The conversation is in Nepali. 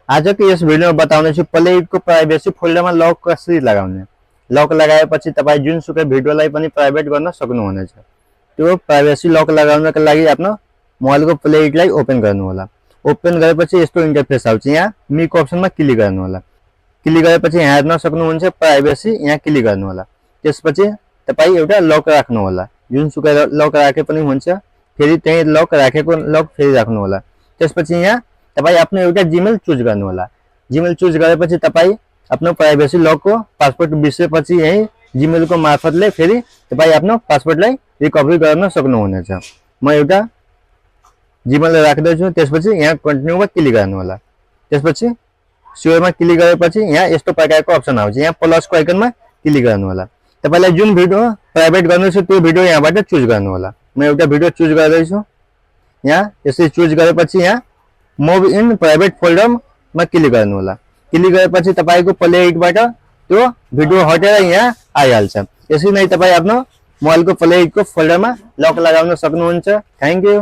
आजको यस भिडियोमा बताउने छु प्ले एडको प्राइभेसी फोल्डरमा लक कसरी लगाउने। लक लगाएपछि तपाईं जुनसुकै भिडियोलाई पनि प्राइभेट गर्न सक्नुहुनेछ। त्यो प्राइभेसी लक लगाउनका लागि आफ्नो मोबाइलको प्ले एडलाई ओपन गर्नु होला। ओपन गरेपछि यस्तो इन्टरफेस आउँछ। यहाँ मिको अप्सनमा क्लिक गर्नु होला। क्लिक गरेपछि यहाँ हेर्न सक्नुहुन्छ प्राइभेसी, यहाँ क्लिक गर्नु होला। त्यसपछि तपाई एउटा लक राख्नु होला। जुनसुकै लक राखे पनि हुन्छ, फेरि त्यही लक राखेको लक फेरि राख्नु होला। त्यसपछि यहाँ तपाई आफ्नो एउटा जीमेल चुज गर्नु होला। जीमेल चुज गरेपछि तपाई आफ्नो प्राइभेसी लकको पासवर्ड बिर्सेपछि यही जीमेलको मार्फतले फेरि तपाई आफ्नो पासवर्डलाई रिकभरी गर्न सक्नुहुनेछ। म एउटा जीमेल राख्दै छु। त्यसपछि यहाँ कन्टिन्यूमा क्लिक गर्नु होला। त्यसपछि स्योरमा क्लिक गरेपछि यहाँ यस्तो प्रकारको अप्सन आउँछ। यहाँ प्लसको आइकनमा क्लिक गर्नु होला। तपाईलाई जुन भिडियो प्राइभेट गर्नु छ त्यो भिडियो यहाँबाट चुज गर्नु होला। म एउटा भिडियो चुज गर्दै छु। यहाँ यसरी चुज गरेपछि यहाँ मुभ इन प्राइभेट फोल्डरमा क्लिक गर्नु होला। क्लिक गरेपछि तपाईको प्ले एडबाट त्यो भिडियो हटेर यहाँ आइहाल्छ। यसरी नै तपाई आफ्नो मोबाइलको प्ले एडको फोल्डरमा लक लगाउन सक्नुहुन्छ। Thank you.